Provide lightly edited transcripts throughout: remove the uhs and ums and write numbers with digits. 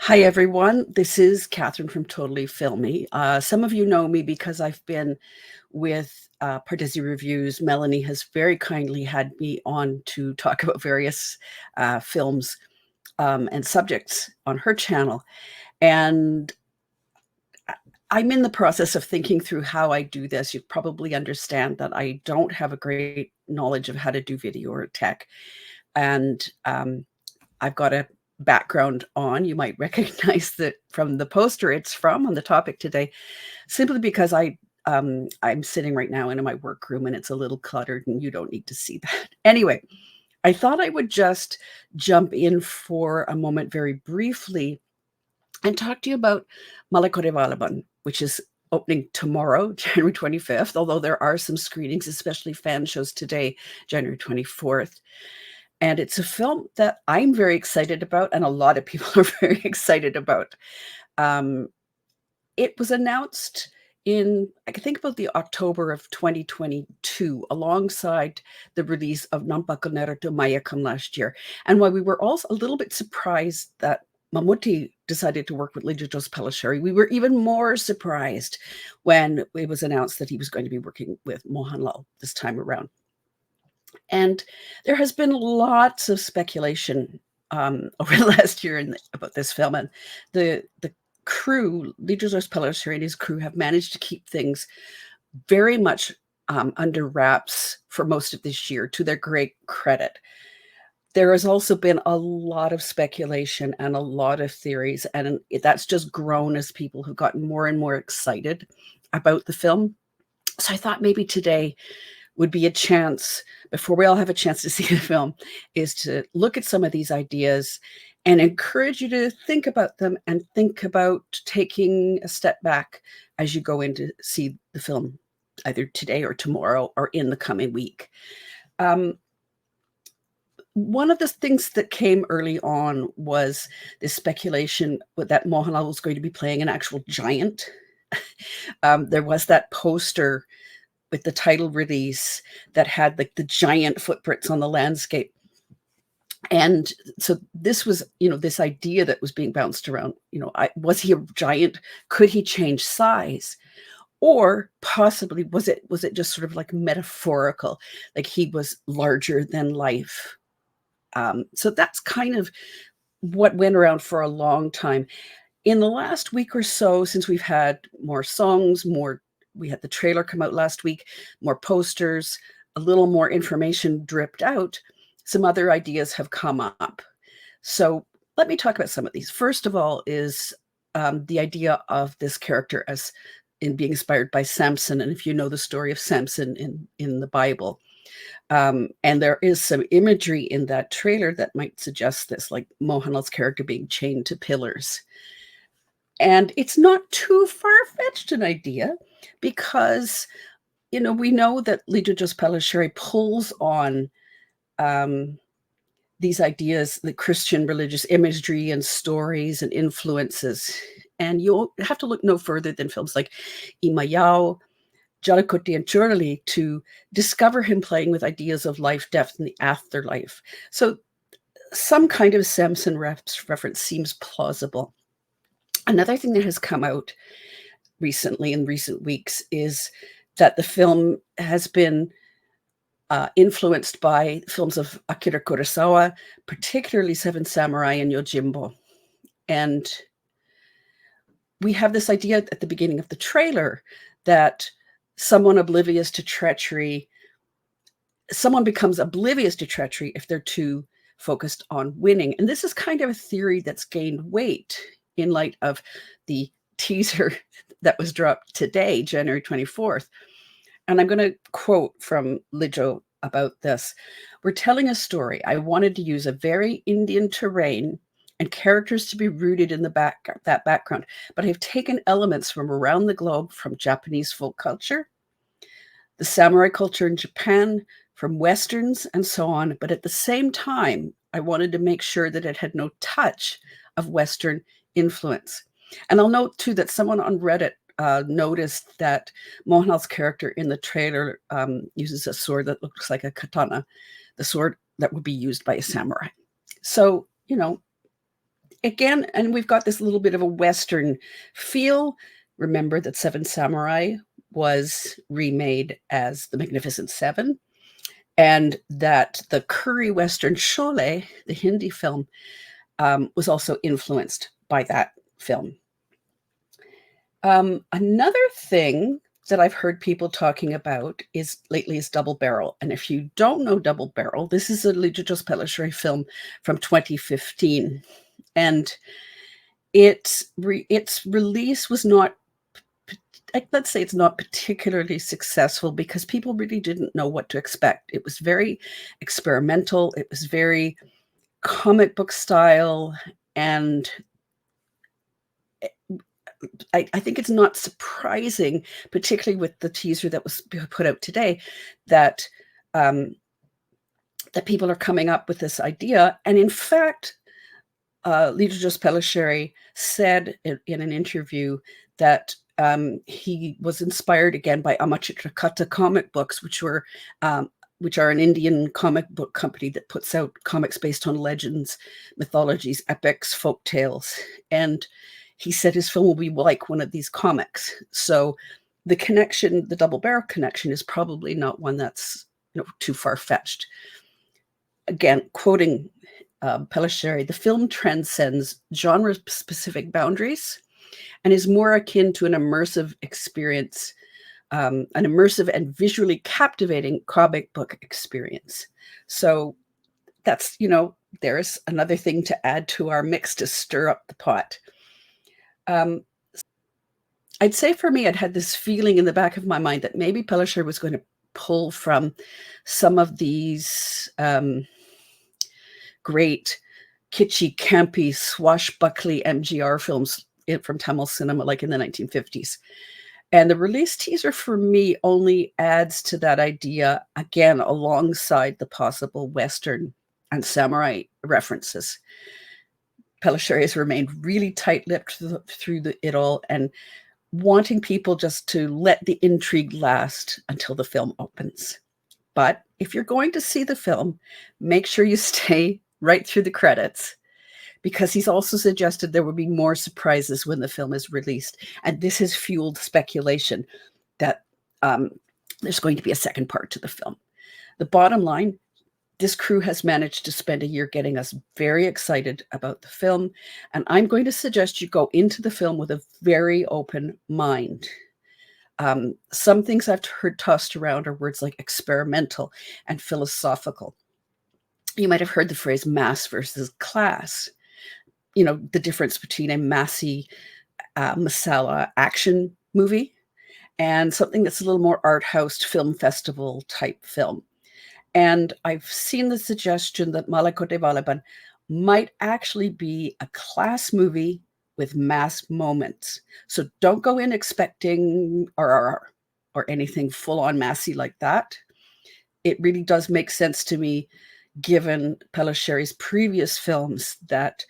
Hi, everyone. This is Catherine from Totally Filmy. Some of you know me because I've been with Pardizzi Reviews. Melanie has very kindly had me on to talk about various films and subjects on her channel. And I'm in the process of thinking through how I do this. You probably understand that I don't have a great knowledge of how to do video or tech. And I've got a background on. You might recognize that from the poster it's from on the topic today, simply because I'm sitting right now in my workroom and it's a little cluttered and you don't need to see that. Anyway, I thought I would just jump in for a moment very briefly and talk to you about Malaikottai Vaaliban, which is opening tomorrow, January 25th, although there are some screenings, especially fan shows today, January 24th. And it's a film that I'm very excited about, and a lot of people are very excited about. It was announced in, I think, about the October of 2022, alongside the release of Nampakko Narito Mayakam last year. And while we were also a little bit surprised that Mammootty decided to work with Ligitos Pellicheri, we were even more surprised when it was announced that he was going to be working with Mohanlal this time around. And there has been lots of speculation over the last year about this film, and the crew, Ligitos Pellicheri and his crew, have managed to keep things very much under wraps for most of this year, to their great credit. There has also been a lot of speculation and a lot of theories, and that's just grown as people have gotten more and more excited about the film. So I thought maybe today would be a chance, before we all have a chance to see the film, is to look at some of these ideas and encourage you to think about them and think about taking a step back as you go in to see the film, either today or tomorrow or in the coming week. One of the things that came early on was this speculation that Mohanlal was going to be playing an actual giant. There was that poster with the title release that had like the giant footprints on the landscape. And so this was, this idea that was being bounced around, was he a giant? Could he change size? Or possibly was it just sort of like metaphorical, like he was larger than life? So that's kind of what went around for a long time. In the last week or so, since we've had more songs, we had the trailer come out last week, more posters, a little more information dripped out, some other ideas have come up. So let me talk about some of these. First of all is the idea of this character as in being inspired by Samson. And if you know the story of Samson in the Bible, and there is some imagery in that trailer that might suggest this, like Mohanlal's character being chained to pillars. And it's not too far-fetched an idea, because, we know that Ligitos Pellicheri pulls on these ideas, the Christian religious imagery and stories and influences. And you'll have to look no further than films like Imayao, Jalakutti, and Churali to discover him playing with ideas of life, death, and the afterlife. So some kind of Samson reference seems plausible. Another thing that has come out recently, in recent weeks, is that the film has been influenced by films of Akira Kurosawa, particularly Seven Samurai and Yojimbo. And we have this idea at the beginning of the trailer that someone becomes oblivious to treachery if they're too focused on winning. And this is kind of a theory that's gained weight in light of the teaser that was dropped today, January 24th. And I'm going to quote from Lijo about this. "We're telling a story. I wanted to use a very Indian terrain and characters to be rooted in that background, but I've taken elements from around the globe, from Japanese folk culture, the samurai culture in Japan, from Westerns, and so on. But at the same time, I wanted to make sure that it had no touch of Western influence." And I'll note, too, that someone on Reddit noticed that Mohanlal's character in the trailer uses a sword that looks like a katana, the sword that would be used by a samurai. So, again, and we've got this little bit of a Western feel. Remember that Seven Samurai was remade as The Magnificent Seven, and that the Curry Western Sholay, the Hindi film, was also influenced by that film. Another thing that I've heard people talking about lately is Double Barrel. And if you don't know Double Barrel, this is a Ligitos Pellișoare film from 2015. And its release was not, let's say it's not particularly successful because people really didn't know what to expect. It was very experimental. It was very comic book style. And I think it's not surprising, particularly with the teaser that was put out today, that that people are coming up with this idea. And in fact, Ligitos Pellișoare said in an interview that he was inspired again by Amachitrakata comic books, which are an Indian comic book company that puts out comics based on legends, mythologies, epics, folk tales. And he said his film will be like one of these comics. So the connection, the Double Barrel connection, is probably not one that's too far-fetched. Again, quoting Pellișoare, the film transcends genre-specific boundaries and is more akin to an immersive experience, an immersive and visually captivating comic book experience. So that's, there's another thing to add to our mix to stir up the pot. I'd say for me, I'd had this feeling in the back of my mind that maybe Pellișoare was going to pull from some of these great kitschy, campy, swashbuckly MGR films from Tamil cinema, like in the 1950s. And the release teaser for me only adds to that idea, again, alongside the possible Western and samurai references. Pellișoare has remained really tight-lipped through it all and wanting people just to let the intrigue last until the film opens. But if you're going to see the film, make sure you stay right through the credits, because he's also suggested there will be more surprises when the film is released. And this has fueled speculation that there's going to be a second part to the film. The bottom line, this crew has managed to spend a year getting us very excited about the film. And I'm going to suggest you go into the film with a very open mind. Some things I've heard tossed around are words like experimental and philosophical. You might have heard the phrase mass versus class. The difference between a massy masala action movie and something that's a little more art house film festival type film. And I've seen the suggestion that Malaikottai Vaaliban might actually be a class movie with mass moments. So don't go in expecting or anything full-on massy like that. It really does make sense to me, given Pellișoare's previous films, that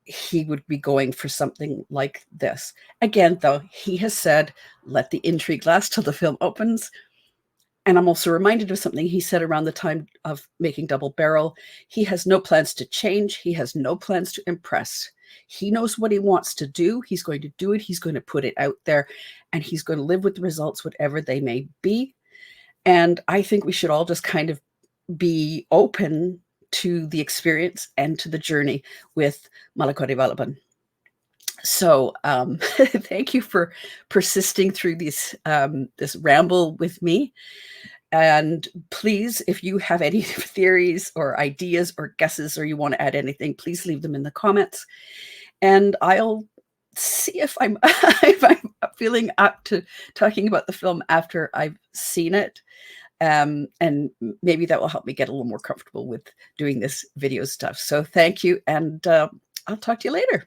he would be going for something like this. Again, though, he has said, let the intrigue last till the film opens. And I'm also reminded of something he said around the time of making Double Barrel. He has no plans to change. He has no plans to impress. He knows what he wants to do. He's going to do it. He's going to put it out there, and he's going to live with the results, whatever they may be. And I think we should all just kind of be open to the experience and to the journey with Malaikottai Vaaliban. So thank you for persisting through this ramble with me. And please, if you have any theories or ideas or guesses, or you want to add anything, please leave them in the comments. And I'll see if I'm feeling up to talking about the film after I've seen it. And maybe that will help me get a little more comfortable with doing this video stuff. So thank you, and I'll talk to you later.